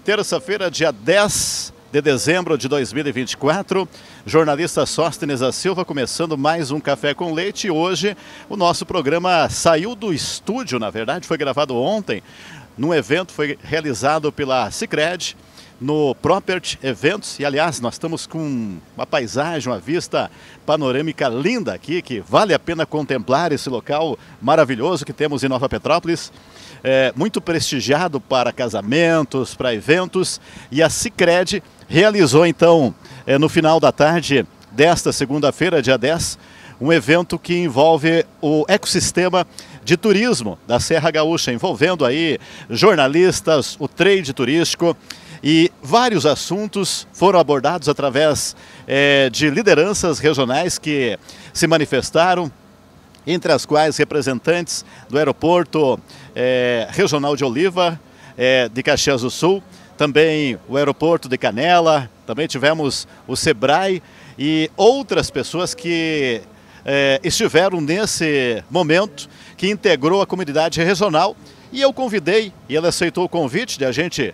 Terça-feira, dia 10 de dezembro de 2024, jornalista Sóstenes da Silva começando mais um Café com Leite. Hoje o nosso programa saiu do estúdio, na verdade, foi gravado ontem, num evento, foi realizado pela Sicredi, no Property Eventos. E aliás, nós estamos com uma paisagem, uma vista panorâmica linda aqui, que vale a pena contemplar esse local maravilhoso que temos em Nova Petrópolis. Muito prestigiado para casamentos, para eventos, e a Sicredi realizou então, no final da tarde desta segunda-feira, dia 10, um evento que envolve o ecossistema de turismo da Serra Gaúcha, envolvendo aí jornalistas, o trade turístico, e vários assuntos foram abordados através de lideranças regionais que se manifestaram, entre as quais representantes do aeroporto regional de Oliva, de Caxias do Sul, também o aeroporto de Canela, também tivemos o Sebrae e outras pessoas que estiveram nesse momento, que integrou a comunidade regional, e eu convidei, e ela aceitou o convite de a gente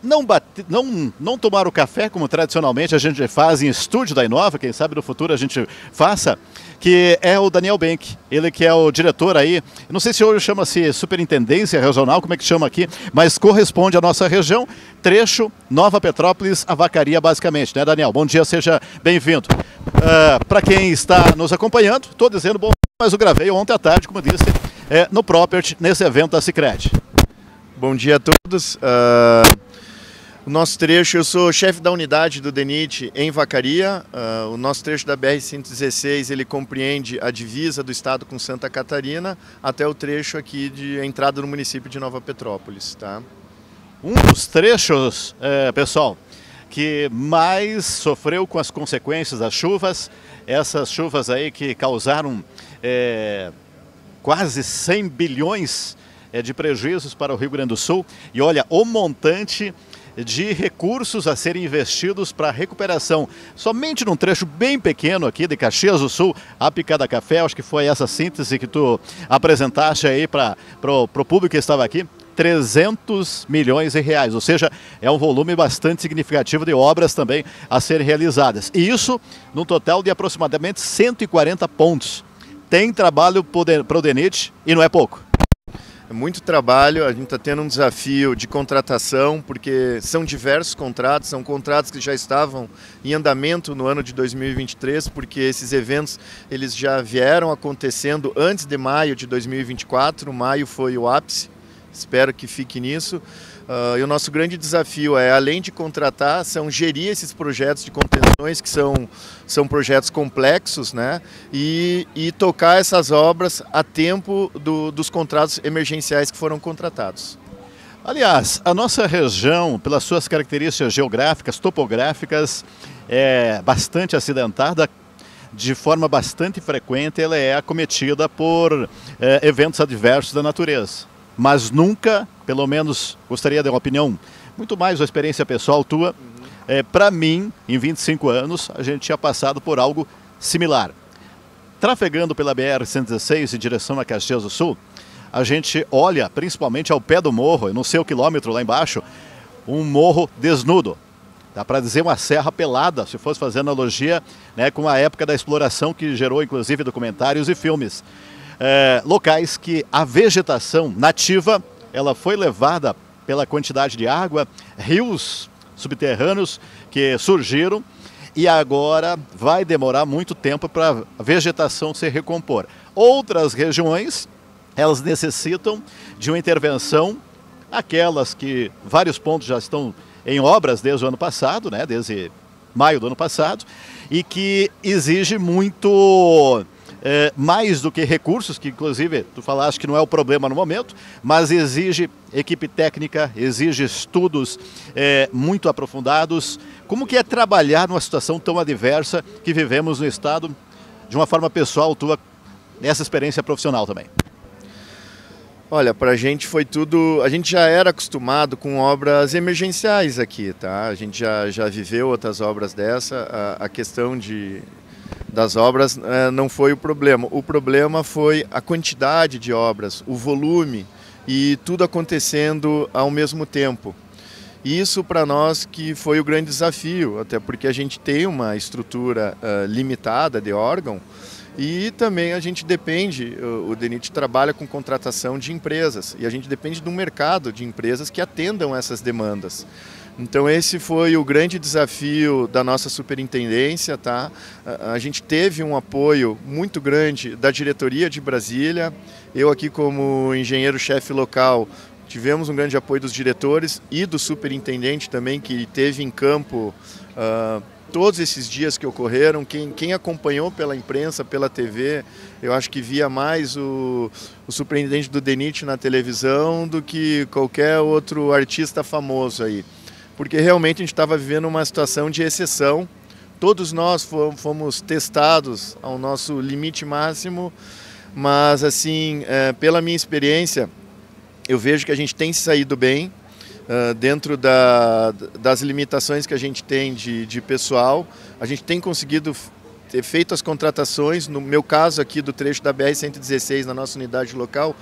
não tomar o café como tradicionalmente a gente faz em estúdio da Inova, quem sabe no futuro a gente faça, que é o Daniel Benck, ele que é o diretor aí, não sei se hoje chama-se Superintendência Regional, como é que chama aqui, mas corresponde à nossa região, trecho Nova Petrópolis, a Vacaria basicamente, né, Daniel? Bom dia, seja bem-vindo. Para quem está nos acompanhando, estou dizendo bom, mas eu gravei ontem à tarde, como disse, no Property, nesse evento da Sicredi. Bom dia a todos. O nosso trecho, eu sou chefe da unidade do DENIT em Vacaria. O nosso trecho da BR-116, ele compreende a divisa do estado com Santa Catarina até o trecho aqui de entrada no município de Nova Petrópolis. Tá? Um dos trechos, pessoal, que mais sofreu com as consequências das chuvas, essas chuvas aí que causaram quase 100 bilhões de prejuízos para o Rio Grande do Sul. E olha, o montante de recursos a serem investidos para a recuperação, somente num trecho bem pequeno aqui de Caxias do Sul a Picada Café, acho que foi essa síntese que tu apresentaste aí para o público que estava aqui, 300 milhões de reais, ou seja, é um volume bastante significativo de obras também a serem realizadas. E isso num total de aproximadamente 140 pontos. Tem trabalho para o DENIT e não é pouco. É muito trabalho, a gente está tendo um desafio de contratação, porque são diversos contratos, são contratos que já estavam em andamento no ano de 2023, porque esses eventos eles já vieram acontecendo antes de maio de 2024, maio foi o ápice, espero que fique nisso. E o nosso grande desafio além de contratar, são gerir esses projetos de contenções, que são projetos complexos, né? E tocar essas obras a tempo dos contratos emergenciais que foram contratados. Aliás, a nossa região, pelas suas características geográficas, topográficas, é bastante acidentada, de forma bastante frequente ela é acometida por eventos adversos da natureza. Mas nunca, pelo menos gostaria de uma opinião, muito mais uma experiência pessoal tua, para mim, em 25 anos, a gente tinha passado por algo similar. Trafegando pela BR-116 em direção a Caxias do Sul, a gente olha principalmente ao pé do morro, eu não sei o quilômetro lá embaixo, um morro desnudo. Dá para dizer uma serra pelada, se fosse fazer analogia, né, com a época da exploração que gerou inclusive documentários e filmes. Locais que a vegetação nativa ela foi levada pela quantidade de água, rios subterrâneos que surgiram e agora vai demorar muito tempo para a vegetação se recompor. Outras regiões, elas necessitam de uma intervenção, aquelas que vários pontos já estão em obras desde o ano passado, né, desde maio do ano passado, e que exige muito mais do que recursos, que inclusive tu falaste que não é o problema no momento, mas exige equipe técnica, exige estudos muito aprofundados. Como que é trabalhar numa situação tão adversa que vivemos no estado, de uma forma pessoal, tua, nessa experiência profissional também? Olha, para a gente foi tudo... A gente já era acostumado com obras emergenciais aqui, tá? A gente já viveu outras obras dessa, a questão das obras não foi o problema. O problema foi a quantidade de obras, o volume e tudo acontecendo ao mesmo tempo. E isso para nós que foi o grande desafio, até porque a gente tem uma estrutura limitada de órgão e também a gente depende, o DENIT trabalha com contratação de empresas e a gente depende do mercado de empresas que atendam essas demandas. Então esse foi o grande desafio da nossa superintendência, tá? A gente teve um apoio muito grande da diretoria de Brasília, eu aqui como engenheiro-chefe local tivemos um grande apoio dos diretores e do superintendente também, que teve em campo todos esses dias que ocorreram. Quem acompanhou pela imprensa, pela TV, eu acho que via mais o superintendente do DENIT na televisão do que qualquer outro artista famoso aí. Porque realmente a gente estava vivendo uma situação de exceção. Todos nós fomos testados ao nosso limite máximo, mas assim, pela minha experiência, eu vejo que a gente tem saído bem dentro das limitações que a gente tem de pessoal. A gente tem conseguido ter feito as contratações, no meu caso aqui do trecho da BR-116 na nossa unidade local,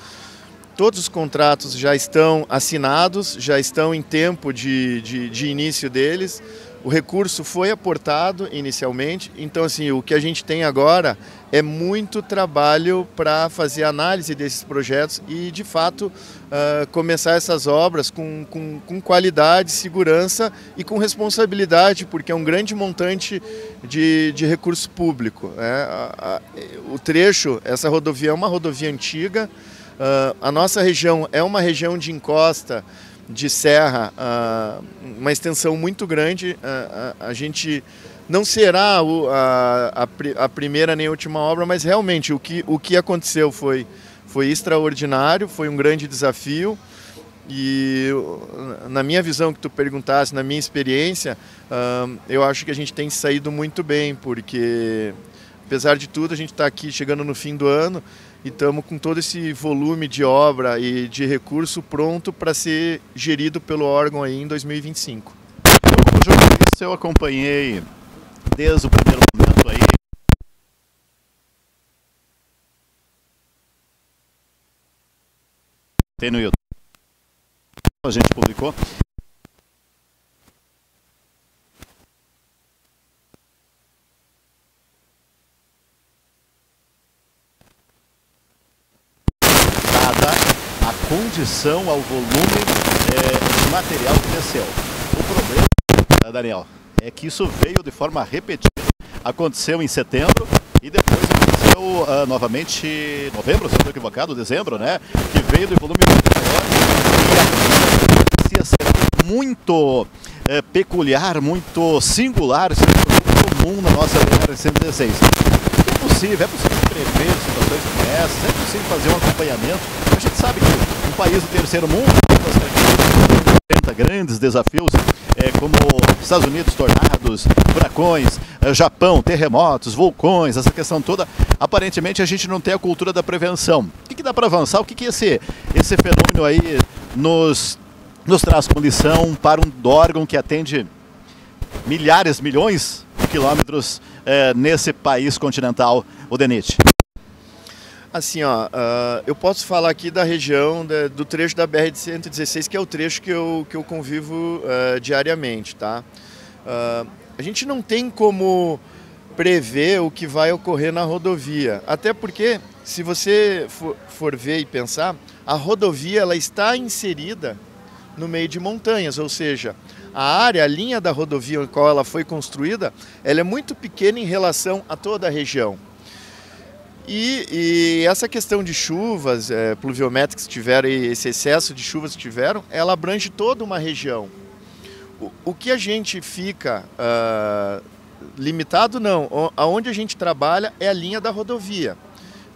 todos os contratos já estão assinados, já estão em tempo de início deles. O recurso foi aportado inicialmente, então assim, o que a gente tem agora é muito trabalho para fazer análise desses projetos e, de fato, começar essas obras com qualidade, segurança e com responsabilidade, porque é um grande montante de recurso público. O trecho, essa rodovia é uma rodovia antiga, a nossa região é uma região de encosta, de serra, uma extensão muito grande. A gente não será a primeira nem a última obra, mas realmente o que aconteceu foi extraordinário, foi um grande desafio. E na minha visão que tu perguntasse, na minha experiência, eu acho que a gente tem saído muito bem, porque apesar de tudo a gente está aqui chegando no fim do ano e estamos com todo esse volume de obra e de recurso pronto para ser gerido pelo órgão aí em 2025. Eu, como jornalista, eu acompanhei desde o primeiro momento aí. Tem no YouTube. A gente publicou. Condição ao volume de material que desceu. O problema, Daniel, é que isso veio de forma repetida. Aconteceu em setembro e depois aconteceu novamente em novembro, se não estou equivocado, dezembro, né? Que veio de volume muito maior e parecia ser muito peculiar, muito singular, muito comum na nossa BR-116. É possível prever situações como essas, é possível fazer um acompanhamento. A gente sabe que um país do terceiro mundo enfrenta grandes desafios, como Estados Unidos, tornados, furacões, Japão, terremotos, vulcões, essa questão toda. Aparentemente a gente não tem a cultura da prevenção. O que dá para avançar? O que esse fenômeno aí nos traz como lição para um órgão que atende milhares, milhões de quilômetros nesse país continental, o DENIT? Assim, eu posso falar aqui da região do trecho da BR-116, que é o trecho que eu convivo diariamente, tá? A gente não tem como prever o que vai ocorrer na rodovia, até porque, se você for ver e pensar, a rodovia ela está inserida no meio de montanhas, ou seja, a linha da rodovia em qual ela foi construída, ela é muito pequena em relação a toda a região. E essa questão de chuvas pluviométricas que tiveram, e esse excesso de chuvas que tiveram, ela abrange toda uma região. O que a gente fica limitado, não. Aonde a gente trabalha é a linha da rodovia.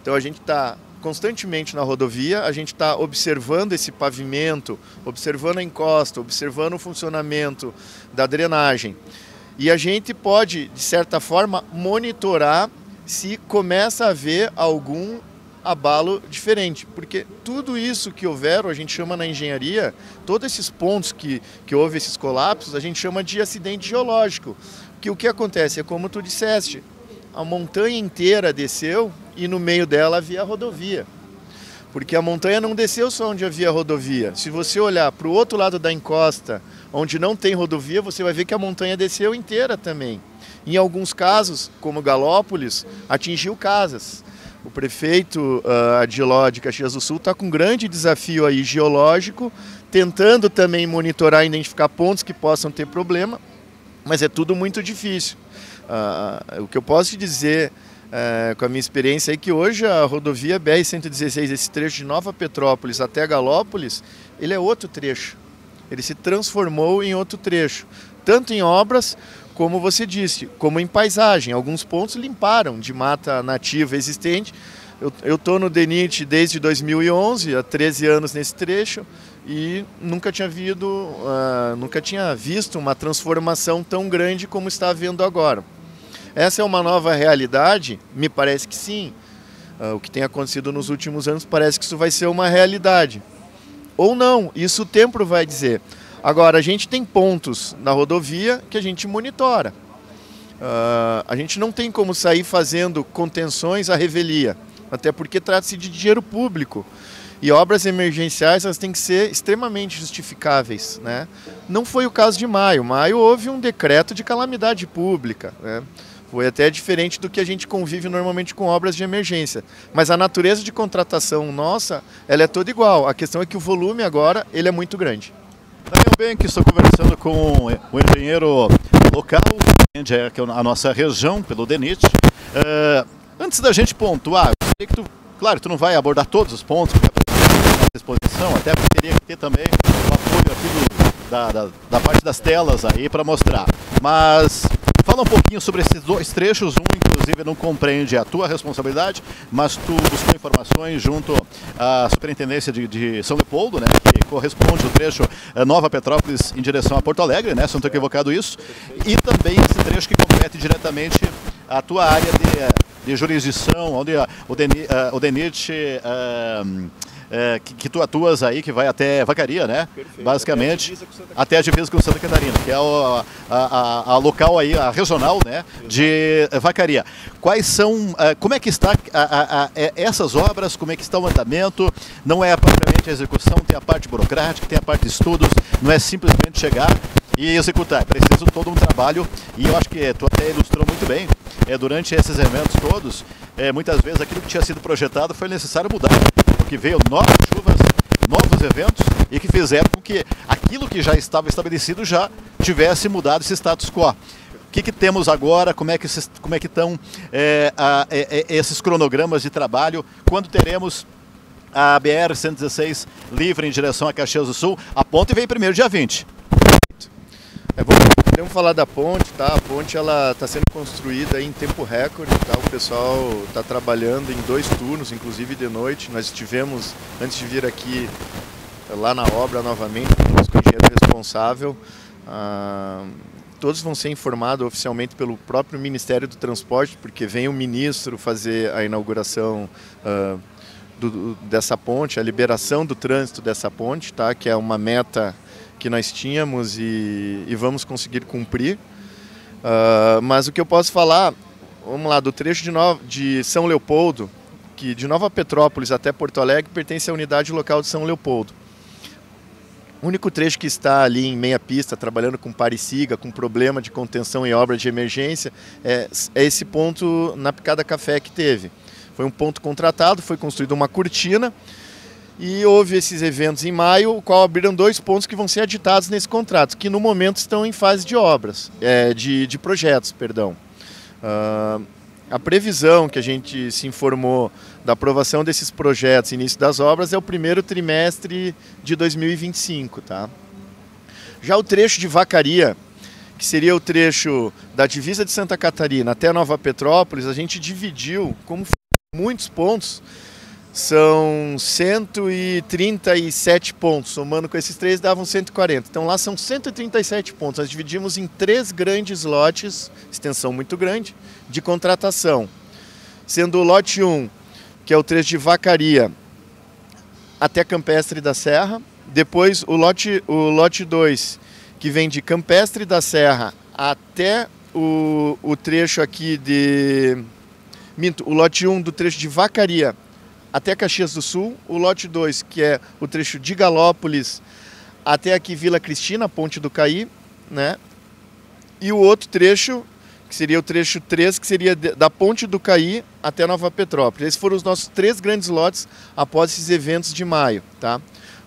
Então a gente está constantemente na rodovia, a gente está observando esse pavimento, observando a encosta, observando o funcionamento da drenagem. E a gente pode, de certa forma, monitorar se começa a haver algum abalo diferente, porque tudo isso que houver, a gente chama na engenharia, todos esses pontos que houve esses colapsos, a gente chama de acidente geológico, que o que acontece é como tu disseste, a montanha inteira desceu e no meio dela havia a rodovia, porque a montanha não desceu só onde havia a rodovia, se você olhar para o outro lado da encosta, Onde não tem rodovia, você vai ver que a montanha desceu inteira também. Em alguns casos, como Galópolis, atingiu casas. O prefeito Adiló de Caxias do Sul está com um grande desafio aí geológico, tentando também monitorar e identificar pontos que possam ter problema, mas é tudo muito difícil. O que eu posso te dizer com a minha experiência é que hoje a rodovia BR-116, esse trecho de Nova Petrópolis até Galópolis, ele é outro trecho. Ele se transformou em outro trecho, tanto em obras, como você disse, como em paisagem. Alguns pontos limparam de mata nativa existente. Eu estou no DENIT desde 2011, há 13 anos nesse trecho, e nunca tinha visto uma transformação tão grande como está havendo agora. Essa é uma nova realidade? Me parece que sim. O que tem acontecido nos últimos anos parece que isso vai ser uma realidade. Ou não, isso o tempo vai dizer. Agora, a gente tem pontos na rodovia que a gente monitora. A gente não tem como sair fazendo contenções à revelia, até porque trata-se de dinheiro público. E obras emergenciais elas têm que ser extremamente justificáveis, né? Não foi o caso de maio. Maio houve um decreto de calamidade pública, né? Foi até diferente do que a gente convive normalmente com obras de emergência. Mas a natureza de contratação nossa, ela é toda igual. A questão é que o volume agora ele é muito grande. Daniel Benck, estou conversando com o engenheiro local, que atende a nossa região pelo DENIT. Antes da gente pontuar, eu sei que claro, tu não vai abordar todos os pontos que apresentam na exposição, até porque teria que ter também o apoio aqui da parte das telas aí para mostrar. Mas fala um pouquinho sobre esses dois trechos, inclusive não compreende a tua responsabilidade, mas tu buscou informações junto à Superintendência de São Leopoldo, né, que corresponde ao trecho Nova Petrópolis em direção a Porto Alegre, né, se não estou equivocado isso, e também esse trecho que compete diretamente a tua área de jurisdição, onde o DENIT que tu atuas aí, que vai até Vacaria, né? Perfeito. Basicamente, até a divisa com Santa Catarina, que é a local aí, a regional, né? De Vacaria. Quais são, como é que está essas obras, como é que está o andamento? Não é propriamente a execução, tem a parte burocrática, tem a parte de estudos, não é simplesmente chegar e executar, é preciso todo um trabalho, e eu acho que tu até ilustrou muito bem, durante esses eventos todos, muitas vezes aquilo que tinha sido projetado foi necessário mudar, porque veio novas chuvas, novos eventos, e que fizeram com que aquilo que já estava estabelecido já tivesse mudado esse status quo. O que temos agora, como é que estão esses cronogramas de trabalho, quando teremos a BR-116 livre em direção a Caxias do Sul? A ponte vem primeiro dia 20. Podemos falar da ponte, tá? A ponte ela está sendo construída em tempo recorde, tá? O pessoal está trabalhando em 2 turnos, inclusive de noite. Nós estivemos, antes de vir aqui, lá na obra novamente, com o engenheiro responsável. Todos vão ser informados oficialmente pelo próprio Ministério do Transporte, porque vem o ministro fazer a inauguração dessa ponte, a liberação do trânsito dessa ponte, tá? Que é uma meta que nós tínhamos e vamos conseguir cumprir. Mas o que eu posso falar, vamos lá, do trecho de São Leopoldo, que de Nova Petrópolis até Porto Alegre pertence à unidade local de São Leopoldo. O único trecho que está ali em meia pista, trabalhando com pare-siga, com problema de contenção em obra de emergência, é esse ponto na Picada Café que teve. Foi um ponto contratado, foi construída uma cortina, e houve esses eventos em maio, o qual abriram 2 pontos que vão ser aditados nesse contrato, que no momento estão em fase de obras, de projetos, perdão. A previsão que a gente se informou da aprovação desses projetos, início das obras, é o primeiro trimestre de 2025, tá? Já o trecho de Vacaria, que seria o trecho da divisa de Santa Catarina até Nova Petrópolis, a gente dividiu, como muitos pontos, são 137 pontos, somando com esses 3 davam 140. Então lá são 137 pontos. Nós dividimos em 3 grandes lotes, extensão muito grande, de contratação. Sendo o lote 1, que é o trecho de Vacaria, até Campestre da Serra. Depois o lote 2, que vem de Campestre da Serra até o trecho aqui de... o lote 1 do trecho de Vacaria até Caxias do Sul, o lote 2, que é o trecho de Galópolis até aqui Vila Cristina, Ponte do Caí, né? E o outro trecho, que seria o trecho 3, que seria da Ponte do Caí até Nova Petrópolis. Esses foram os nossos 3 grandes lotes após esses eventos de maio, tá?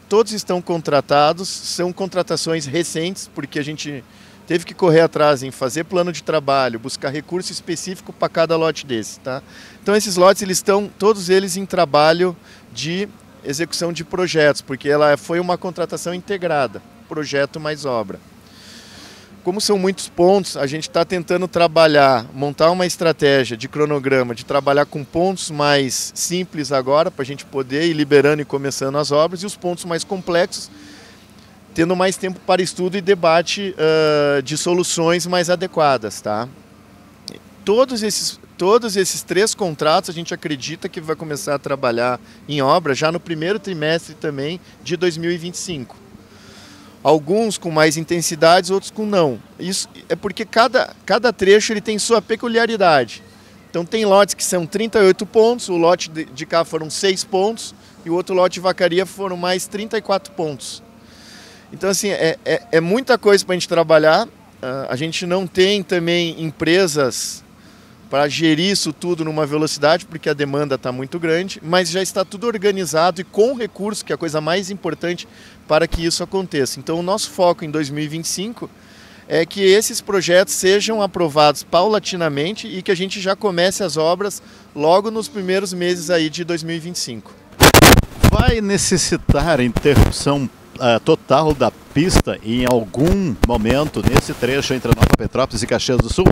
Todos estão contratados, são contratações recentes, porque a gente teve que correr atrás em fazer plano de trabalho, buscar recurso específico para cada lote desse, tá? Então esses lotes, eles estão, todos eles em trabalho de execução de projetos, porque ela foi uma contratação integrada, projeto mais obra. Como são muitos pontos, a gente está tentando trabalhar, montar uma estratégia de cronograma, de trabalhar com pontos mais simples agora, para a gente poder ir liberando e começando as obras, e os pontos mais complexos, tendo mais tempo para estudo e debate de soluções mais adequadas, tá? Todos esses 3 contratos a gente acredita que vai começar a trabalhar em obra já no primeiro trimestre também de 2025. Alguns com mais intensidades, outros com não. Isso é porque cada trecho ele tem sua peculiaridade. Então tem lotes que são 38 pontos, o lote de cá foram 6 pontos e o outro lote de Vacaria foram mais 34 pontos. Então, assim, é muita coisa para a gente trabalhar. A gente não tem também empresas para gerir isso tudo numa velocidade, porque a demanda está muito grande, mas já está tudo organizado e com recurso, que é a coisa mais importante para que isso aconteça. Então, o nosso foco em 2025 é que esses projetos sejam aprovados paulatinamente e que a gente já comece as obras logo nos primeiros meses aí de 2025. Vai necessitar interrupção total da pista em algum momento nesse trecho entre Nova Petrópolis e Caxias do Sul?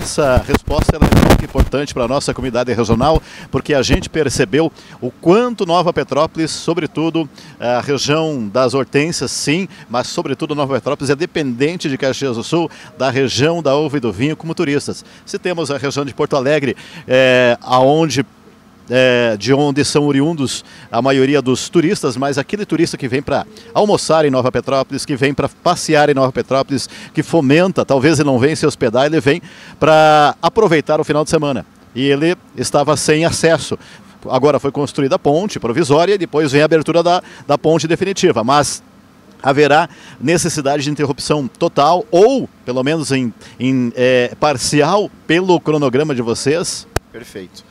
Essa resposta ela é muito importante para a nossa comunidade regional, porque a gente percebeu o quanto Nova Petrópolis, sobretudo a região das hortênsias, sim, mas sobretudo Nova Petrópolis é dependente de Caxias do Sul, da região da uva e do vinho como turistas. Se temos a região de Porto Alegre, de onde são oriundos a maioria dos turistas, mas aquele turista que vem para almoçar em Nova Petrópolis, que vem para passear em Nova Petrópolis, que fomenta, talvez ele não venha se hospedar, ele vem para aproveitar o final de semana. E ele estava sem acesso. Agora foi construída a ponte provisória e depois vem a abertura da ponte definitiva, mas haverá necessidade de interrupção total ou, pelo menos parcial, pelo cronograma de vocês? Perfeito.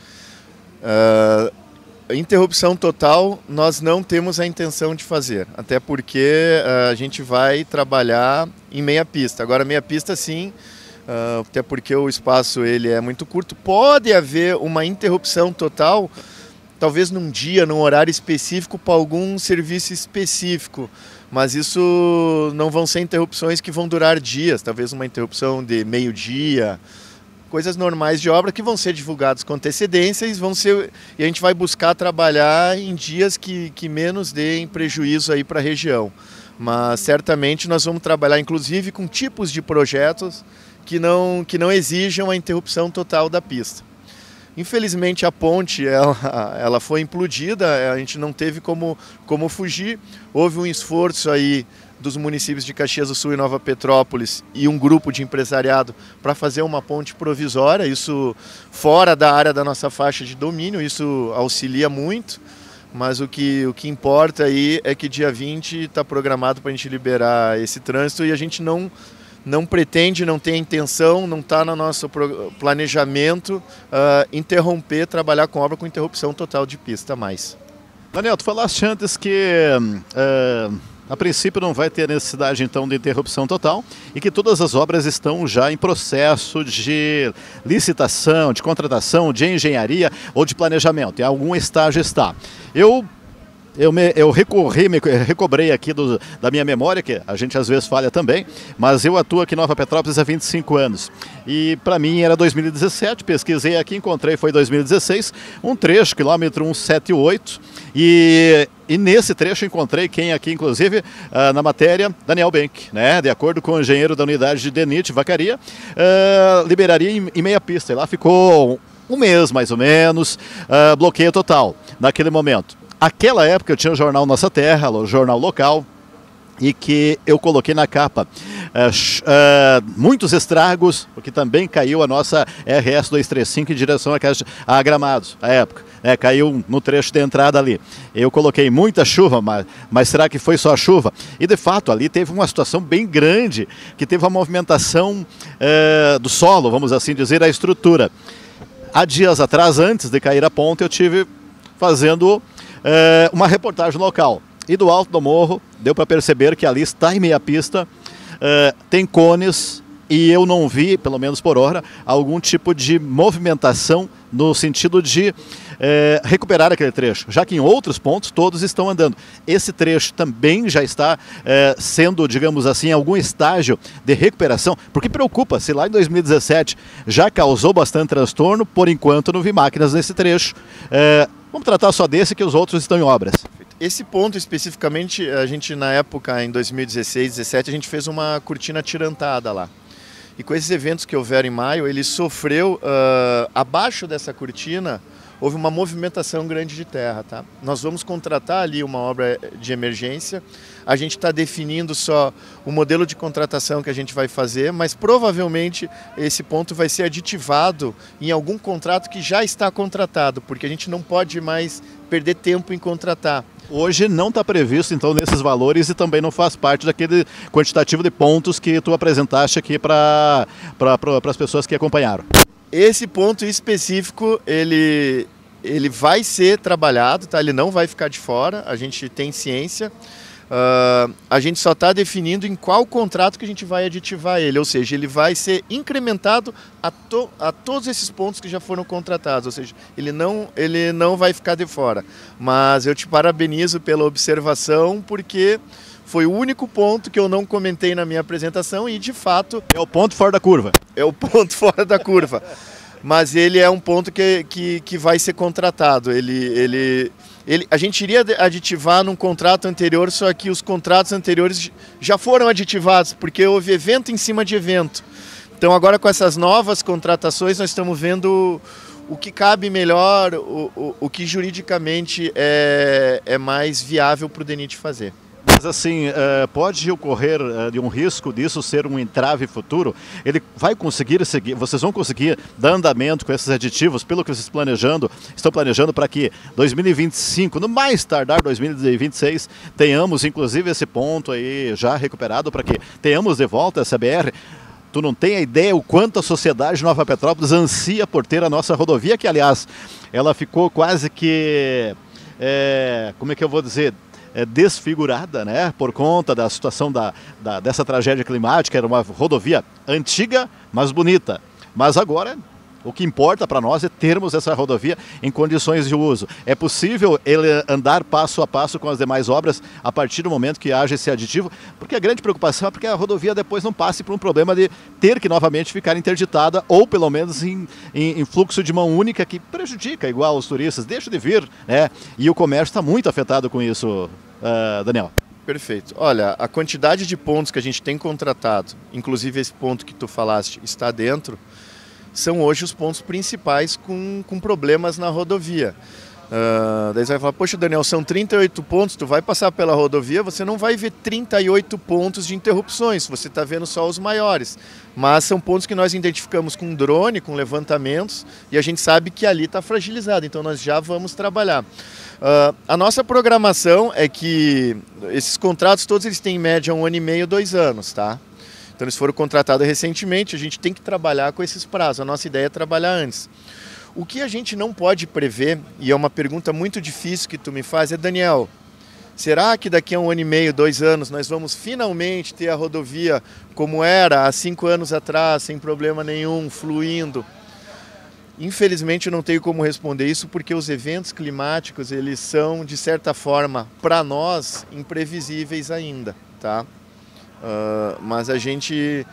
Interrupção total nós não temos a intenção de fazer, até porque a gente vai trabalhar em meia pista. Agora meia pista sim, até porque o espaço ele é muito curto. Pode haver uma interrupção total, talvez num dia, num horário específico para algum serviço específico, mas isso não vão ser interrupções que vão durar dias, talvez uma interrupção de meio-dia, coisas normais de obra que vão ser divulgadas com antecedência e a gente vai buscar trabalhar em dias que menos deem prejuízo aí para a região. Mas certamente nós vamos trabalhar inclusive com tipos de projetos que não exijam a interrupção total da pista. Infelizmente a ponte ela foi implodida, a gente não teve como fugir, houve um esforço aí dos municípios de Caxias do Sul e Nova Petrópolis e um grupo de empresariado para fazer uma ponte provisória, isso fora da área da nossa faixa de domínio, isso auxilia muito, mas o que importa aí é que dia 20 está programado para a gente liberar esse trânsito e a gente não pretende, não tem a intenção, não está no nosso planejamento interromper, trabalhar com obra com interrupção total de pista mais. Daniel, tu falaste antes que a princípio não vai ter necessidade então de interrupção total e que todas as obras estão já em processo de licitação, de contratação, de engenharia ou de planejamento. Em algum estágio está. Eu recobrei aqui da minha memória, que a gente às vezes falha também, mas eu atuo aqui em Nova Petrópolis há 25 anos. E para mim era 2017, pesquisei aqui, encontrei, foi 2016, um trecho, quilômetro 178, e nesse trecho encontrei quem aqui, inclusive, na matéria, Daniel Benck, né? De acordo com o engenheiro da unidade de DENIT, Vacaria, liberaria em meia pista. E lá ficou um mês, mais ou menos, bloqueio total, naquele momento. Aquela época eu tinha o jornal Nossa Terra, o jornal local, e que eu coloquei na capa muitos estragos, porque também caiu a nossa RS 235 em direção a Gramados, à época. caiu no trecho de entrada ali. Eu coloquei muita chuva, mas será que foi só a chuva? E de fato ali teve uma situação bem grande, que teve a movimentação do solo, vamos assim dizer, a estrutura. Há dias atrás, antes de cair a ponte, eu tive fazendo uma reportagem local. E do alto do morro, deu para perceber que ali está em meia pista, tem cones, e eu não vi, pelo menos por hora, algum tipo de movimentação no sentido de recuperar aquele trecho, já que em outros pontos todos estão andando. Esse trecho também já está sendo, digamos assim, em algum estágio de recuperação, porque preocupa, se lá em 2017 já causou bastante transtorno, por enquanto não vi máquinas nesse trecho. Vamos tratar só desse, que os outros estão em obras. Esse ponto especificamente, a gente na época, em 2016, 2017, a gente fez uma cortina atirantada lá. E com esses eventos que houveram em maio, ele sofreu, abaixo dessa cortina, houve uma movimentação grande de terra. Tá? Nós vamos contratar ali uma obra de emergência, a gente está definindo só o modelo de contratação que a gente vai fazer, mas provavelmente esse ponto vai ser aditivado em algum contrato que já está contratado, porque a gente não pode mais perder tempo em contratar. Hoje não está previsto, então, nesses valores e também não faz parte daquele quantitativo de pontos que tu apresentaste aqui para as pessoas que acompanharam. Esse ponto específico, ele vai ser trabalhado, tá? Ele não vai ficar de fora, a gente tem ciência. A gente só está definindo em qual contrato que a gente vai aditivar ele, ou seja, ele vai ser incrementado a todos esses pontos que já foram contratados, ou seja, ele não vai ficar de fora. Mas eu te parabenizo pela observação, porque foi o único ponto que eu não comentei na minha apresentação e, de fato... É o ponto fora da curva. É o ponto fora da curva. Mas ele é um ponto que vai ser contratado. A gente iria aditivar num contrato anterior, só que os contratos anteriores já foram aditivados, porque houve evento em cima de evento. Então agora com essas novas contratações nós estamos vendo o que cabe melhor, o que juridicamente é mais viável para o DENIT fazer. Mas assim, pode ocorrer de um risco disso ser um entrave futuro? Ele vai conseguir seguir, vocês vão conseguir dar andamento com esses aditivos, pelo que vocês estão planejando para que 2025, no mais tardar 2026, tenhamos inclusive esse ponto aí já recuperado, para que tenhamos de volta essa BR. Tu não tem a ideia o quanto a sociedade de Nova Petrópolis ansia por ter a nossa rodovia, que aliás, ela ficou quase que, como é que eu vou dizer, desfigurada, né, por conta da situação dessa tragédia climática. Era uma rodovia antiga, mas bonita. Mas agora, o que importa para nós é termos essa rodovia em condições de uso. É possível ele andar passo a passo com as demais obras a partir do momento que haja esse aditivo, porque a grande preocupação é porque a rodovia depois não passe por um problema de ter que novamente ficar interditada, ou pelo menos em fluxo de mão única, que prejudica igual os turistas, deixam de vir, né? E o comércio está muito afetado com isso, Daniel. Perfeito. Olha, a quantidade de pontos que a gente tem contratado, inclusive esse ponto que tu falaste, está dentro, são hoje os pontos principais com problemas na rodovia. Daí você vai falar, poxa Daniel, são 38 pontos, tu vai passar pela rodovia, você não vai ver 38 pontos de interrupções, você está vendo só os maiores. Mas são pontos que nós identificamos com drone, com levantamentos, e a gente sabe que ali está fragilizado, então nós já vamos trabalhar. A nossa programação é que esses contratos todos eles têm em média 1 ano e meio, 2 anos, tá? Então eles foram contratados recentemente, a gente tem que trabalhar com esses prazos, a nossa ideia é trabalhar antes. O que a gente não pode prever, e é uma pergunta muito difícil que tu me faz, é, Daniel, será que daqui a 1 ano e meio, 2 anos, nós vamos finalmente ter a rodovia como era há 5 anos atrás, sem problema nenhum, fluindo? Infelizmente eu não tenho como responder isso, porque os eventos climáticos, eles são, de certa forma, para nós, imprevisíveis ainda, tá? Mas a gente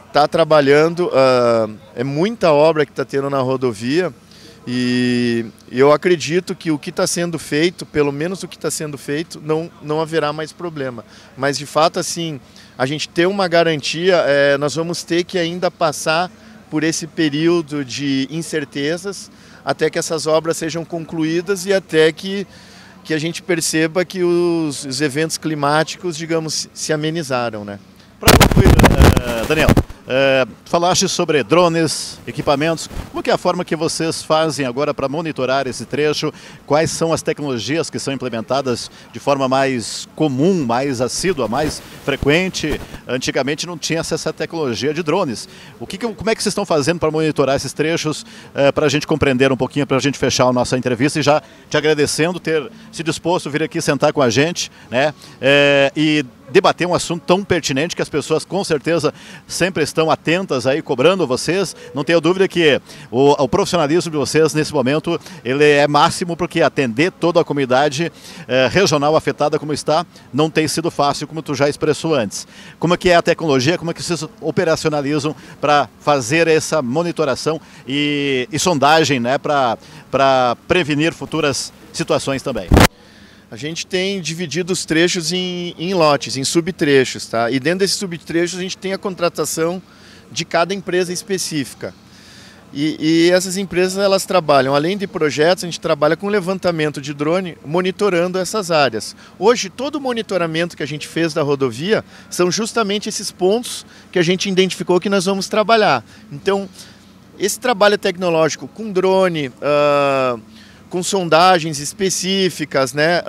está trabalhando, é muita obra que está tendo na rodovia, e eu acredito que o que está sendo feito, pelo menos o que está sendo feito, não haverá mais problema. Mas de fato, assim, a gente ter uma garantia, nós vamos ter que ainda passar por esse período de incertezas, até que essas obras sejam concluídas e até que a gente perceba que os eventos climáticos, digamos, se amenizaram, né? Para concluir, Daniel, Falaste sobre drones, equipamentos. Como que é a forma que vocês fazem agora para monitorar esse trecho? Quais são as tecnologias que são implementadas de forma mais comum, mais assídua, mais frequente? Antigamente não tinha essa tecnologia de drones. Como é que vocês estão fazendo para monitorar esses trechos, para a gente compreender um pouquinho, para a gente fechar a nossa entrevista, e já te agradecendo ter se disposto a vir aqui sentar com a gente, né? E debater um assunto tão pertinente que as pessoas com certeza sempre estão atentas aí, cobrando vocês. Não tenho dúvida que o profissionalismo de vocês nesse momento ele é máximo, porque atender toda a comunidade regional afetada como está não tem sido fácil, como tu já expressou antes. Como é que é a tecnologia, como é que vocês operacionalizam para fazer essa monitoração e sondagem, né, para prevenir futuras situações também? A gente tem dividido os trechos em lotes, em subtrechos, tá? E dentro desses subtrechos a gente tem a contratação de cada empresa específica. E essas empresas, elas trabalham, além de projetos, a gente trabalha com levantamento de drone, monitorando essas áreas. Hoje, todo o monitoramento que a gente fez da rodovia são justamente esses pontos que a gente identificou que nós vamos trabalhar. Então, esse trabalho tecnológico com drone, com sondagens específicas, né?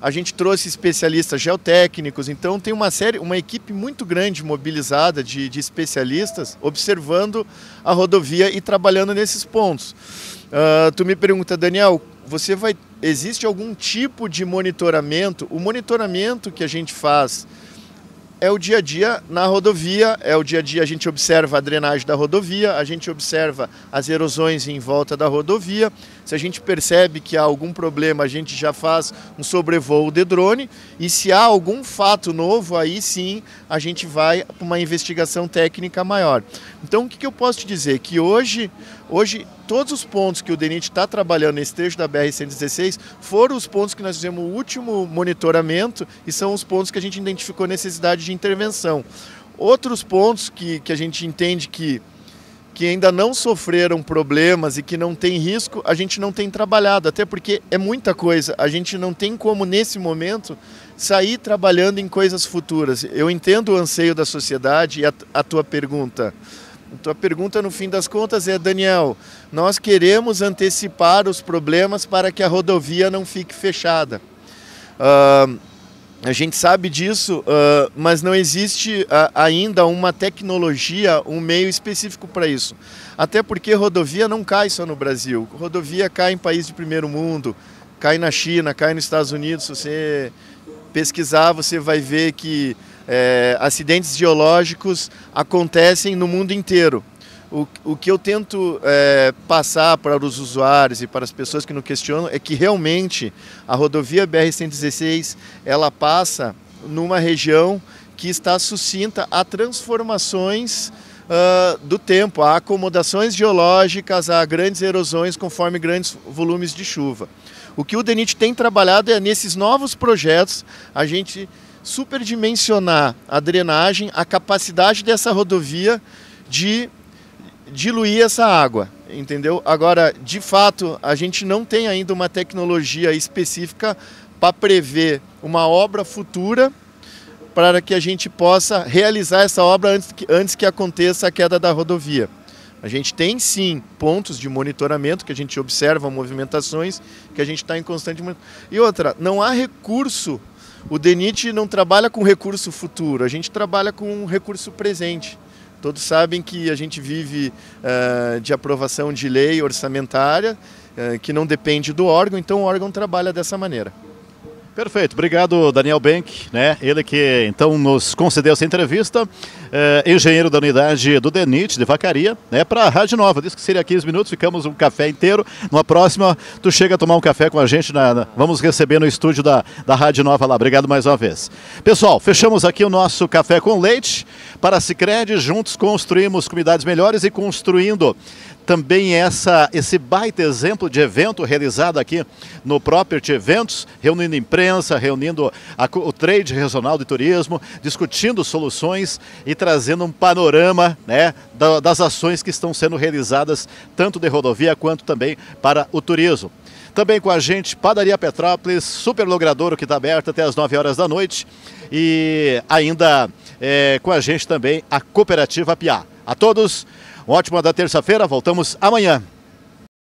A gente trouxe especialistas geotécnicos, então tem uma equipe muito grande mobilizada de especialistas observando a rodovia e trabalhando nesses pontos. Tu me pergunta, Daniel, existe algum tipo de monitoramento? O monitoramento que a gente faz é o dia a dia na rodovia, a gente observa a drenagem da rodovia, a gente observa as erosões em volta da rodovia. Se a gente percebe que há algum problema, a gente já faz um sobrevoo de drone, e se há algum fato novo, aí sim a gente vai para uma investigação técnica maior. Então o que eu posso te dizer? Que hoje todos os pontos que o DENIT está trabalhando nesse trecho da BR-116 foram os pontos que nós fizemos o último monitoramento e são os pontos que a gente identificou necessidade de intervenção. Outros pontos que a gente entende que ainda não sofreram problemas e que não tem risco, a gente não tem trabalhado, até porque é muita coisa. A gente não tem como, nesse momento, sair trabalhando em coisas futuras. Eu entendo o anseio da sociedade e a tua pergunta. A tua pergunta, no fim das contas, é, Daniel, nós queremos antecipar os problemas para que a rodovia não fique fechada. A gente sabe disso, mas não existe ainda uma tecnologia, um meio específico para isso. Até porque rodovia não cai só no Brasil. Rodovia cai em países de primeiro mundo, cai na China, cai nos Estados Unidos. Se você pesquisar, você vai ver que acidentes geológicos acontecem no mundo inteiro. O que eu tento passar para os usuários e para as pessoas que nos questionam é que realmente a rodovia BR-116 ela passa numa região que está sucinta a transformações do tempo, a acomodações geológicas, a grandes erosões conforme grandes volumes de chuva. O que o DENIT tem trabalhado é nesses novos projetos a gente superdimensionar a drenagem, a capacidade dessa rodovia de diluir essa água, entendeu? Agora, de fato, a gente não tem ainda uma tecnologia específica para prever uma obra futura para que a gente possa realizar essa obra antes que aconteça a queda da rodovia. A gente tem sim pontos de monitoramento que a gente observa movimentações, que a gente está em constante monitoramento. E outra, não há recurso, o DENIT não trabalha com recurso futuro, a gente trabalha com recurso presente. Todos sabem que a gente vive de aprovação de lei orçamentária, que não depende do órgão, então o órgão trabalha dessa maneira. Perfeito, obrigado Daniel Benck, né? Ele que então nos concedeu essa entrevista, engenheiro da unidade do DENIT de Vacaria, né? Para a Rádio Nova, disse que seria 15 minutos, ficamos um café inteiro, numa próxima tu chega a tomar um café com a gente, vamos receber no estúdio da Rádio Nova lá, obrigado mais uma vez. Pessoal, fechamos aqui o nosso Café com Leite, para a Sicredi, juntos construímos comunidades melhores e construindo também esse baita exemplo de evento realizado aqui no Property Eventos, reunindo imprensa, reunindo o trade regional de turismo, discutindo soluções e trazendo um panorama, né, das ações que estão sendo realizadas tanto de rodovia quanto também para o turismo. Também com a gente, Padaria Petrópolis, Super Logradouro, que está aberto até as 9 horas da noite. E ainda com a gente também a Cooperativa Piá. A todos, uma ótima da terça-feira, voltamos amanhã.